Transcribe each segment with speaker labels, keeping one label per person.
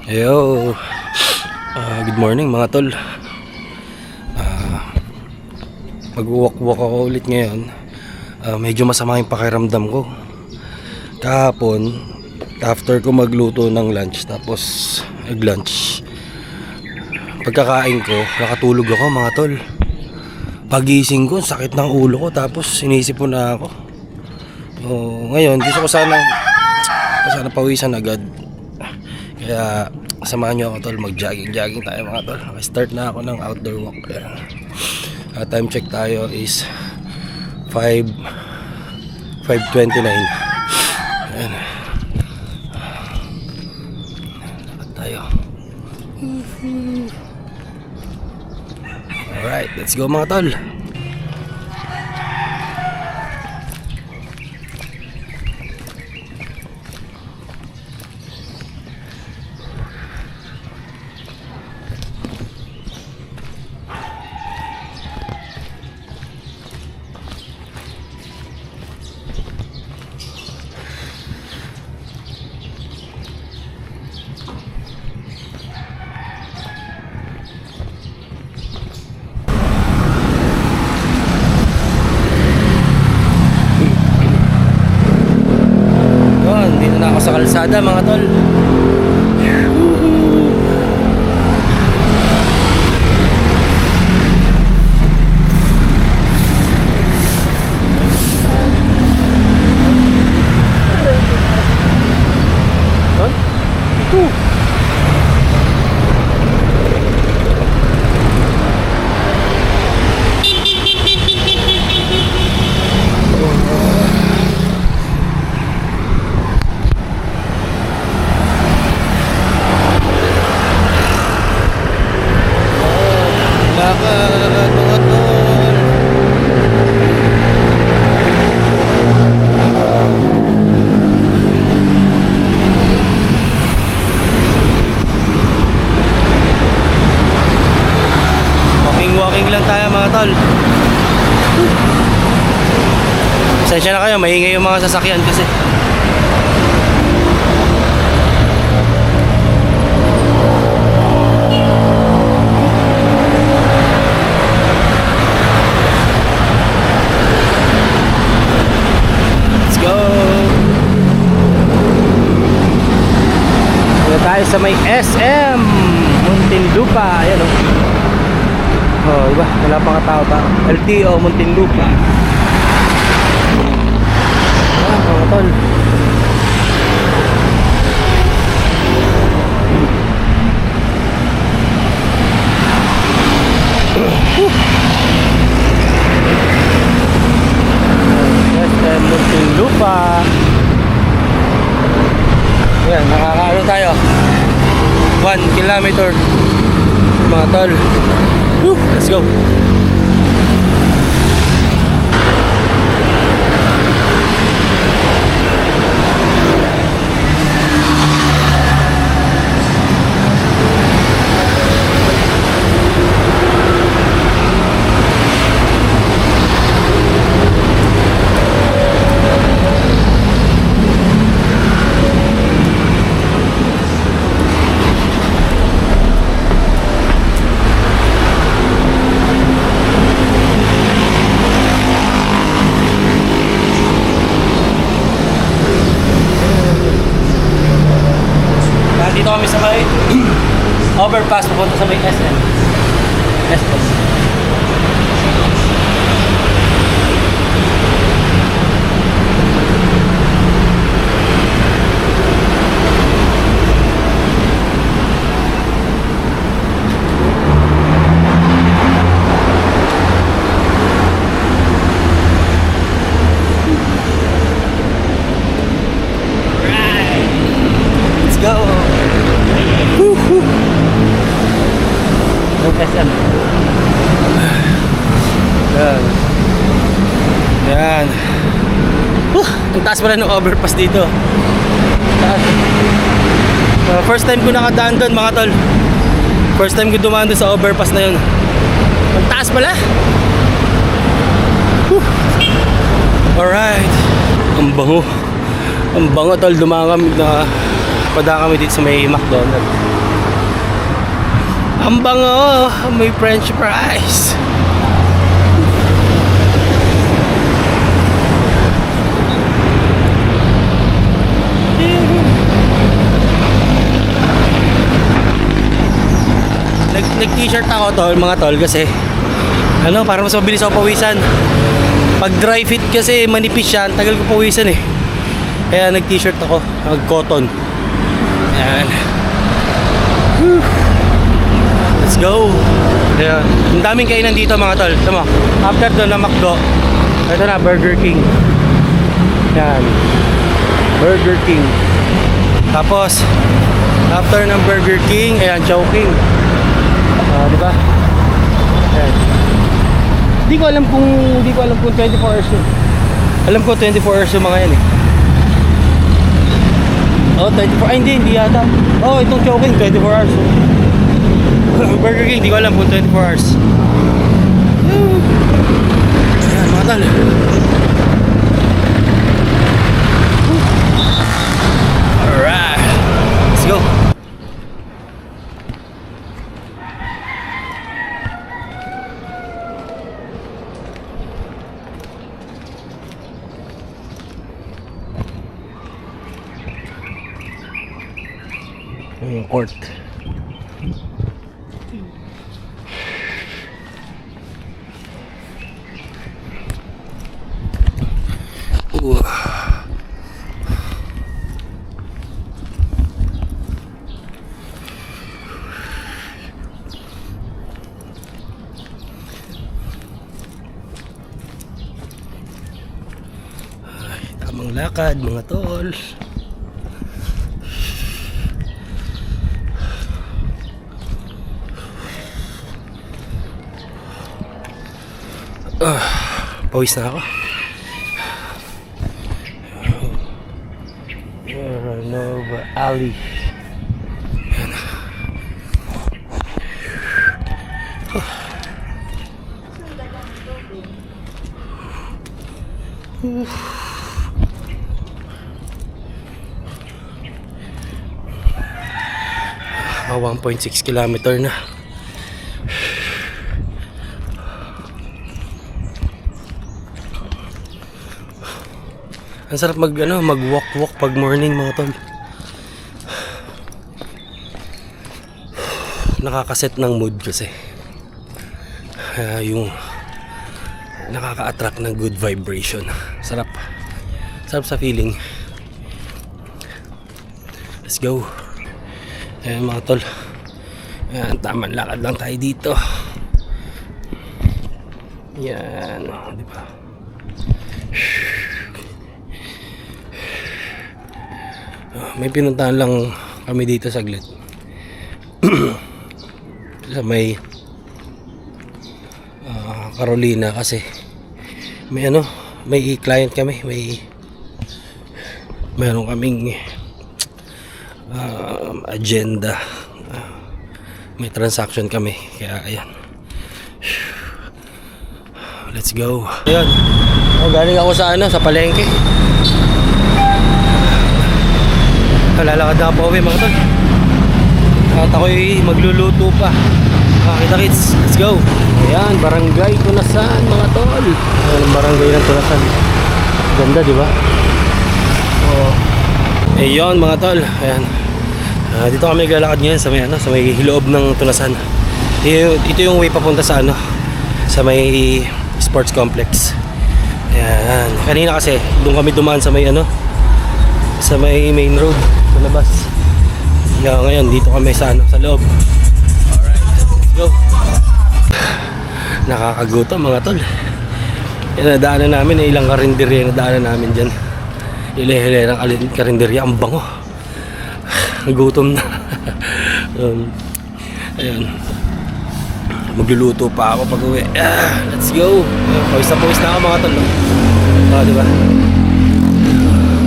Speaker 1: Yo, good morning mga tol. Mag-walk ako ulit ngayon. Medyo masama yung pakiramdam ko. Kahapon, after ko magluto ng lunch, tapos nag-lunch, pagkakain ko, nakatulog ako mga tol. Pagising ko, sakit ng ulo ko, tapos sinisip ko na ako. Ngayon, gusto ko sana pawisan agad. Kaya samahan nyo ako tol, mag-jogging tayo mga tol. Start na ako ng outdoor walk. Time check tayo is 5:29. Ayan. Dapat tayo. Alright, let's go mga tol. Dito na ako sa kalsada mga tol. Walking lang tayo mga tol. Pasensya na kayo, maingay yung mga sasakyan kasi. Let's go. Dito tayo sa may SM Muntinlupa. Ayan o. Diba? Wala pang tao. LTO Muntinlupa. Mga tol. SM Muntinlupa. Ayan, nakakaano tayo 1 kilometer mga tol. Let's go. Dito kami sa may overpass papunta sa may SM. Let's go. SM. Yan. Ang taas pala ng overpass dito. First time ko nakadaan doon mga tol. First time ko dumaan doon sa overpass na yun. Ang taas pala. Alright. Ang bango. Ang bango tol. Dumaan kami dito sa may McDonald's. Ang bango, may french fries. Nag-t-shirt ako tol, mga tol, kasi ano, para mas mabilis ako pawisan. Pag dry fit kasi manipis siya, tagal ko pawisan eh. Kaya nag-t-shirt ako, nag-cotton. Ayan. Whew. Let's go. Ayan. Ang daming kainan dito mga tol. Tama, after doon na McDo, ito na Burger King. Ayan, Burger King. Tapos after ng Burger King, ayan, Chowking. Di ba? Ayan. Hindi ko alam kung 24 hours yun. Alam ko 24 hours yung mga yan eh. Oh, 24. Ay, hindi yata. Oh, itong Chowking 24 hours. Burger King, hindi ko alam kung 24 hours. Ayan, mga tal. Alright. Let's go. Yung court. Ay, tamang lakad mga tol. Pawis na ako. Nova Alley. Oh, 1.6 kilometer na. Ang sarap mag-walk pag morning mga tol. Nakakaset ng mood kasi. Yung nakaka-attract ng good vibration. Sarap. Sarap sa feeling. Let's go. Ayan mga tol. Ayan, tamang lakad lang tayo dito. Yan, di ba? May pinuntahan lang kami dito saglit. Sa may Carolina kasi may client kami, meron kaming agenda, may transaction kami, kaya ayan, let's go. Ayan, galing ako sa palengke. Lalakad na po uwi mga tol. At ako'y magluluto pa. Kita kids, let's go. Ayan, barangay Tunasan mga tol. Ayan, barangay ng Tunasan. Ganda, di ba? Oh. Ayan mga tol. Ayan. Dito kami lalakad ngayon sa may loob ng Tunasan. Ito yung way papunta sa sa may sports complex. Ayan. Kanina kasi doon kami dumaan sa may sa may main road sa labas. Ngayon dito kami sa loob. Alright, let's go. Nakakagutom mga tol. Yan, nadaanan namin ilang karinderya, nadaanan namin dyan. Ile-ile ng karinderya, ang bango. Gutom na. Ayan, magluluto pa ako pag uwi. Let's go. Pawis na ako mga tol. Diba?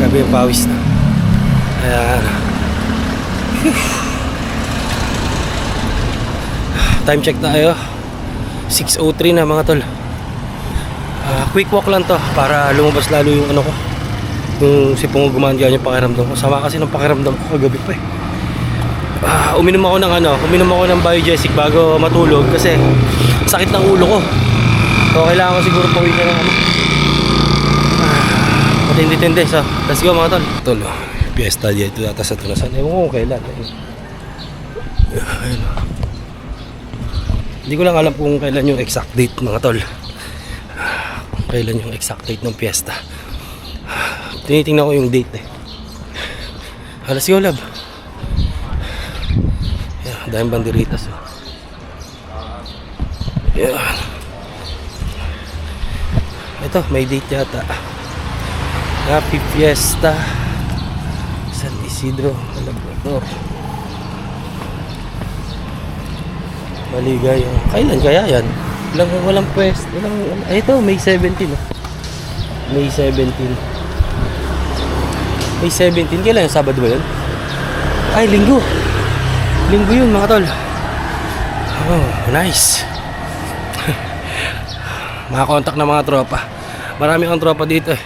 Speaker 1: Grabe yung pawis na. Ayan. Time check tayo, 6:03 na mga tol. Quick walk lang to para lumabas lalo yung ko, yung sipong gumanda yung pakiramdam ko. Sama kasi ng pakiramdam ko kagabi pa eh. Uminom ako ng Biogesic bago matulog kasi sakit ng ulo ko. So kailangan ko siguro pawisan ng ano. Matindi-tindi. So, let's go mga tol. Tol, fiesta dito yata sa Tunasan. Ewan ko kung kailan. Ayun. Hindi ko lang alam kung kailan yung exact date mga tol. Kailan yung exact date ng fiesta. Tinitingnan ko yung date eh. Let's go lab. Dahil banderitas. Yan. Ito, may date yata. Happy Fiesta San Isidro Labrador. Maligaya. Kailan kaya yan? Walang pwest. Ito, May 17. May 17. May 17. Kailan yung Sabado ba yun? Ay, Linggo. Linggo yun mga tol. Oh, nice. Makakontak na mga tropa. Marami akong tropa dito eh.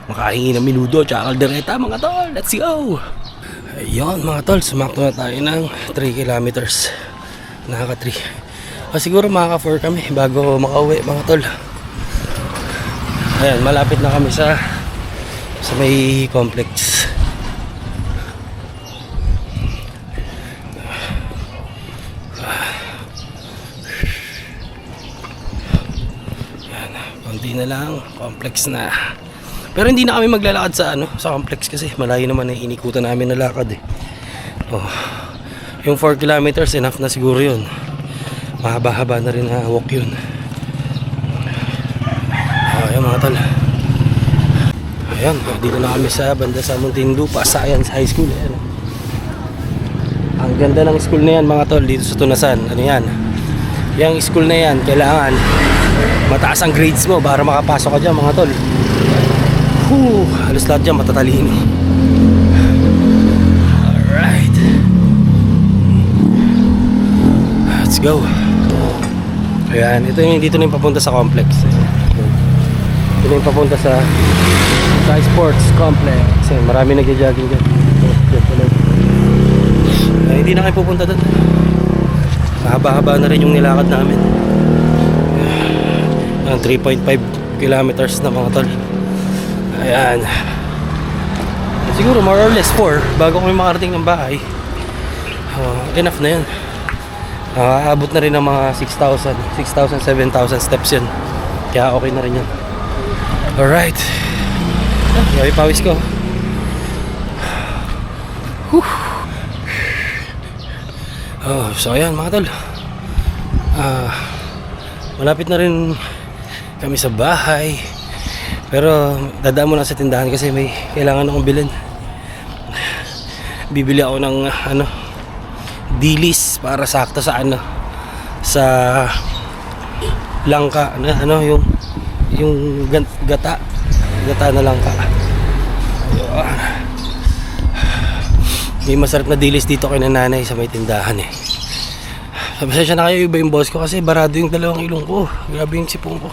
Speaker 1: Makahingi ng minudo tsaka kaldereta mga tol. Let's go. Ayun mga tol, sumakto na tayo ng 3 kilometers. Nakaka 3. Siguro makaka 4 kami bago makauwi mga tol. Ayan, malapit na kami sa may complex. Ayan, konti na lang, complex na. Pero hindi na kami maglalakad sa complex kasi malayo naman ang inikutan namin na lakad eh. Oh, yung 4 kilometers enough na siguro yun. Mahaba-haba na rin na walk yun. Ayan mga tol. Ayan, dito na kami sa banda sa Muntinlupa Science High School. Ayan. Ang ganda ng school na yan mga tol dito sa Tunasan. Ano yan? Yung school na yan, kailangan mataas ang grades mo para makapasok ka dyan mga tol. Halos lahat dyan matatalino. Alright, let's go. Ayan, dito na yung papunta sa complex. Ito na yung papunta sa sports complex. Ayan, marami nagja-jogging dyan. Hindi na kayo pupunta doon. Mahaba-haba na rin yung nilakad namin. 3.5 kilometers na mga tol. Ayan. Siguro more or less 4 bago kami makarating ng bahay. Enough na yun. Aabot na rin ng mga 6,000, 7,000 steps yun. Kaya okay na rin yun. Alright. Grabe pawis ko. So ayan mga tol. Malapit na rin kami sa bahay. Pero dadaan muna sa tindahan kasi may kailangan akong bilhin. Bibili ako ng dilis para sakto sa sa langka yung gata na langka. Ayun. May masarap na dilis dito kay nanay sa may tindahan eh. Pasensya na kayo, iba yung boss ko kasi barado yung dalawang ilong ko. Grabe yung sipong ko.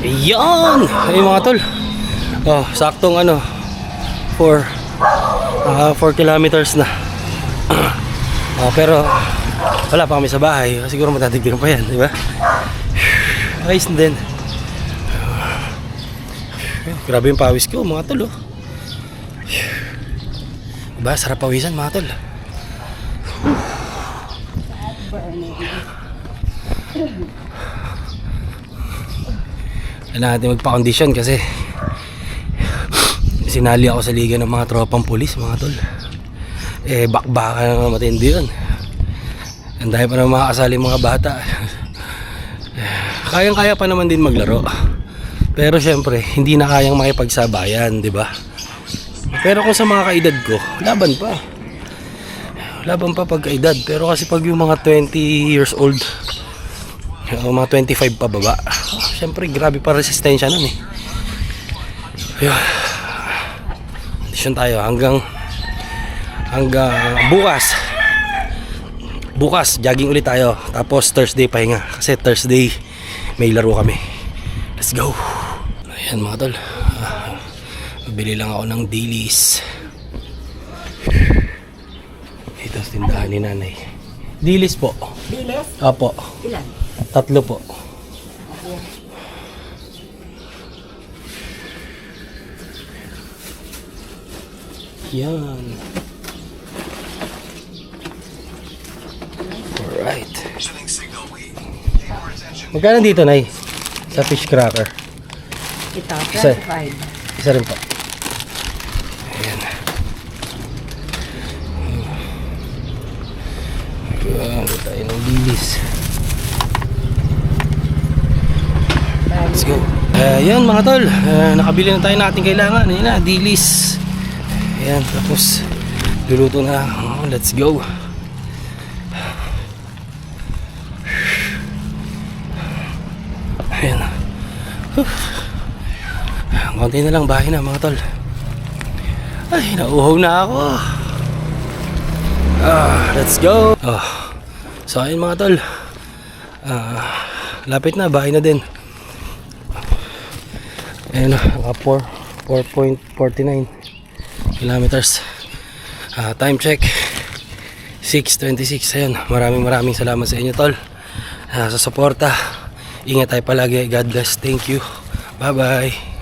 Speaker 1: Ayan! Ayun mga tol. Saktong 4 kilometers na. Pero wala pa kami sa bahay. Siguro matatigdigan pa yan, di ba? Ayos din. Grabe yung pawis ko mga tol. Diba? Sarap pawisan mga tol. Kailangan natin magpa-condition kasi sinali ako sa liga ng mga tropang pulis mga tol. Bakbaka na matindi yun. Ang dahil pa naman makakasali mga bata. Kayang-kaya pa naman din maglaro. Pero syempre hindi na kayang makipagsabayan, di ba? Pero kung sa mga kaedad ko, laban pa pagkaedad. Pero kasi pag yung mga 20 years old, mga 25 pa baba, syempre grabe pa resistensya nun eh. Ayun, condition tayo hanggang bukas jogging ulit tayo. Tapos Thursday pahinga kasi Thursday may laro kami. Let's go. Ayan mga tol, Bili lang ako ng dilis. Ito sa tindahan ni nanay. Dilis po.
Speaker 2: Diles?
Speaker 1: Apo.
Speaker 2: Ilan?
Speaker 1: 3 po. Yan. Alright. Magkano dito, Nay? Sa fish cracker.
Speaker 2: Ito,
Speaker 1: Isa.
Speaker 2: 25.
Speaker 1: Isa rin po. Ayan. Ayan, tayo ng bilis. Let's go. Ayan mga tol, nakabili na tayo ng ating kailangan. Ayan na, dilis. Ayan, tapos luluto na. Let's go. Ayan. Konti na lang, bahay na mga tol. Ay, nauuhaw na ako. Let's go. So ayun mga tol, lapit na, bahay na din. Ayan na, 4.49 kilometers. Time check 6:26. Ayan, maraming salamat sa inyo tol, sa suporta. Ingat tayo palagi. God bless. Thank you. Bye bye.